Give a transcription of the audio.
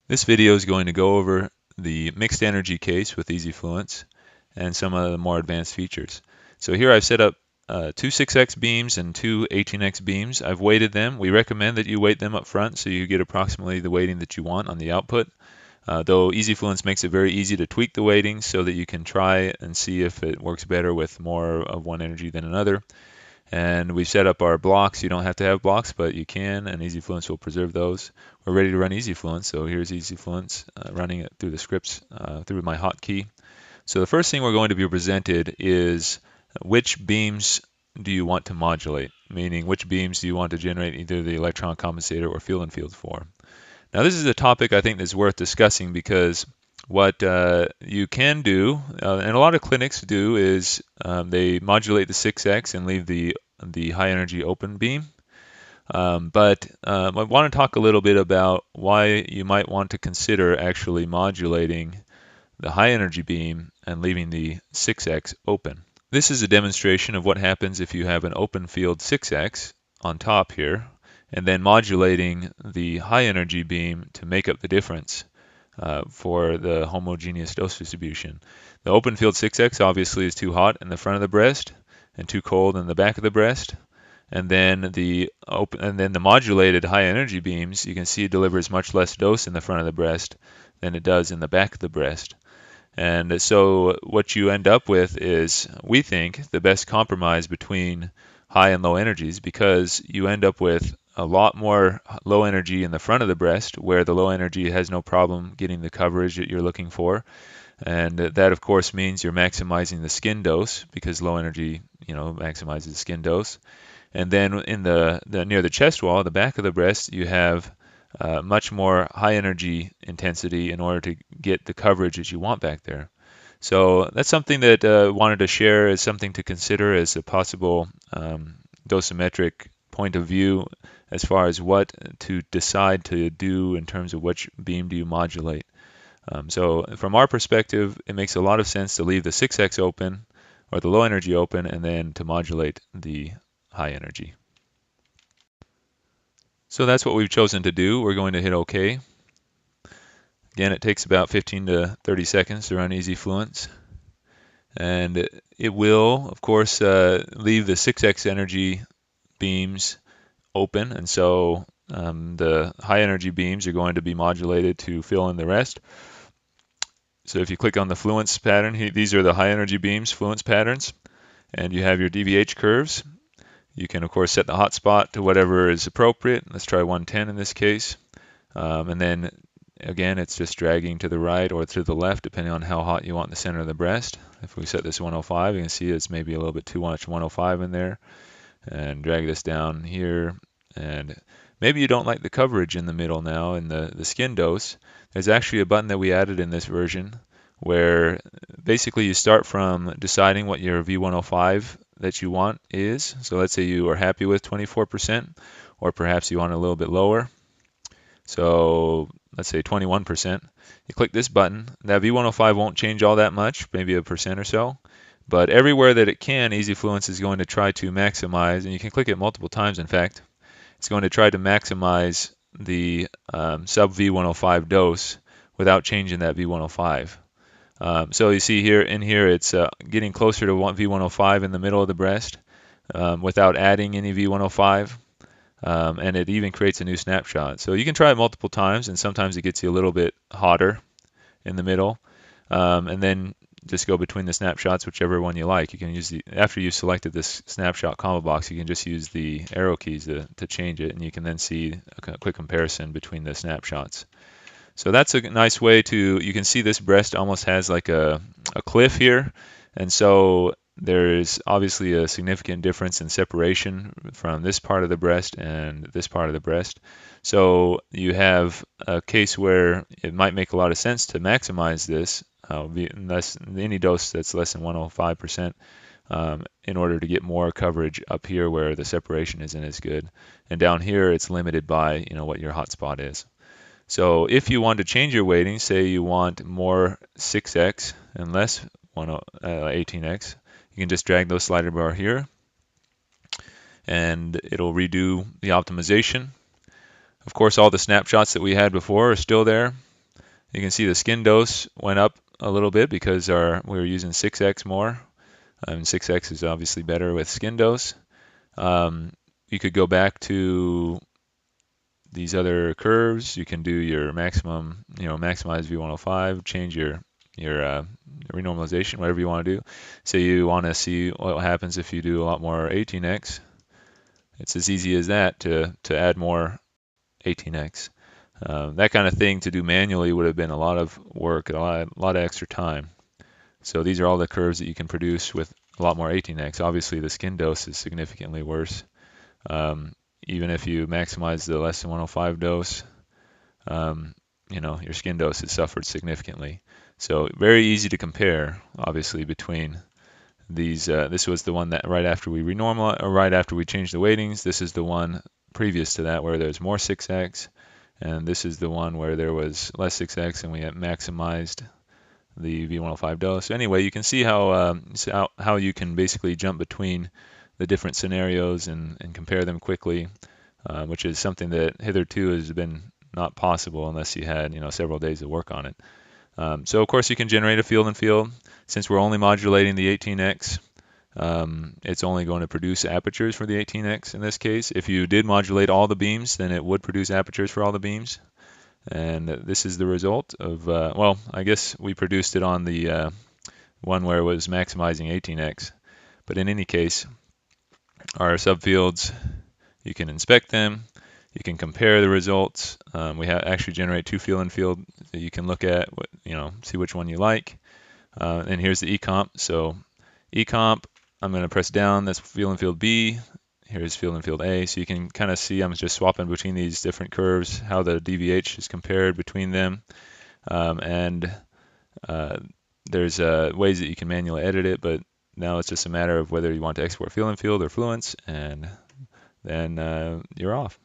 This video is going to go over the mixed energy case with EZFluence and some of the more advanced features. So here I've set up two 6x beams and two 18x beams. I've weighted them. We recommend that you weight them up front so you get approximately the weighting that you want on the output. Though EZFluence makes it very easy to tweak the weighting so that you can try and see if it works better with more of one energy than another. And we've set up our blocks. You don't have to have blocks, but you can, and EZFluence will preserve those. We're ready to run EZFluence, so here's EZFluence running it through the scripts through my hotkey. So the first thing we're going to be presented is which beams do you want to modulate, meaning which beams do you want to generate either the electron compensator or field and field for. Now this is a topic I think that's worth discussing because what you can do, and a lot of clinics do, is they modulate the 6x and leave the high energy open beam. But I want to talk a little bit about why you might want to consider actually modulating the high energy beam and leaving the 6x open. This is a demonstration of what happens if you have an open field 6x on top here, and then modulating the high energy beam to make up the difference for the homogeneous dose distribution. The open field 6x obviously is too hot in the front of the breast and too cold in the back of the breast. And then the modulated high energy beams, you can see, delivers much less dose in the front of the breast than it does in the back of the breast. And so what you end up with is, we think, the best compromise between high and low energies, because you end up with a lot more low energy in the front of the breast, where the low energy has no problem getting the coverage that you're looking for. And that, of course, means you're maximizing the skin dose, because low energy, maximizes the skin dose. And then in the near the chest wall, the back of the breast, you have much more high energy intensity in order to get the coverage that you want back there. So that's something that I wanted to share as something to consider as a possible dosimetric point of view as far as what to decide to do in terms of which beam do you modulate. So from our perspective, it makes a lot of sense to leave the 6x open or the low energy open, and then to modulate the high energy. So that's what we've chosen to do. We're going to hit OK. Again, it takes about 15 to 30 seconds to run EZFluence. And it will, of course, leave the 6x energy beams open. And so the high energy beams are going to be modulated to fill in the rest. So if you click on the fluence pattern, these are the high energy beams, fluence patterns. And you have your DVH curves. You can, of course, set the hotspot to whatever is appropriate. Let's try 110 in this case. And then, again, it's just dragging to the right or to the left, depending on how hot you want in the center of the breast. If we set this 105, you can see it's maybe a little bit too much 105 in there. And drag this down here. And maybe you don't like the coverage in the middle now in the skin dose. There's actually a button that we added in this version where basically you start from deciding what your V105 that you want is. So let's say you are happy with 24%, or perhaps you want a little bit lower. So let's say 21%. You click this button. That V105 won't change all that much, maybe 1% or so. But everywhere that it can, EZFluence is going to try to maximize, and you can click it multiple times, in fact. It's going to try to maximize the sub V105 dose without changing that V105. So you see here, it's getting closer to V105 in the middle of the breast without adding any V105. And it even creates a new snapshot. So you can try it multiple times, and sometimes it gets you a little bit hotter in the middle. And then just go between the snapshots, whichever one you like. You can use after you've selected this snapshot combo box, you can just use the arrow keys to change it, and you can then see a quick comparison between the snapshots. So that's a nice way you can see this breast almost has like a cliff here. And so there's obviously a significant difference in separation from this part of the breast and this part of the breast. So you have a case where it might make a lot of sense to maximize this, any dose that's less than 105%, in order to get more coverage up here where the separation isn't as good. And down here it's limited by what your hotspot is. So if you want to change your weighting, say you want more 6x and less 18x, you can just drag those slider bar here, and it'll redo the optimization. Of course, all the snapshots that we had before are still there. You can see the skin dose went up a little bit because we were using 6x more. 6x is obviously better with skin dose. You could go back to these other curves. You can do your maximum, maximize V105, change your renormalization, whatever you want to do. Say you want to see what happens if you do a lot more 18x. It's as easy as that to add more 18x. That kind of thing to do manually would have been a lot of work, a lot of extra time. So these are all the curves that you can produce with a lot more 18x. Obviously, the skin dose is significantly worse. Even if you maximize the less than 105 dose, your skin dose has suffered significantly. So very easy to compare, obviously, between these. This was the one that right after we renormalized, or right after we changed the weightings. This is the one previous to that where there's more 6x, and this is the one where there was less 6x and we had maximized the V105 dose. So anyway, you can see how you can basically jump between the different scenarios and compare them quickly, which is something that hitherto has been not possible unless you had several days of work on it. So of course you can generate a field and field. Since we're only modulating the 18x, it's only going to produce apertures for the 18x in this case. If you did modulate all the beams, then it would produce apertures for all the beams. And this is the result of, well, I guess we produced it on the one where it was maximizing 18x. But in any case, our subfields, you can inspect them, you can compare the results. We actually generate two field and field that you can look at, see which one you like. And here's the ecomp. So ecomp, I'm going to press down, that's field and field B. Here's field and field A. So you can kind of see I'm just swapping between these different curves, how the DVH is compared between them. There's ways that you can manually edit it, but now it's just a matter of whether you want to export field and field or Fluence, and then you're off.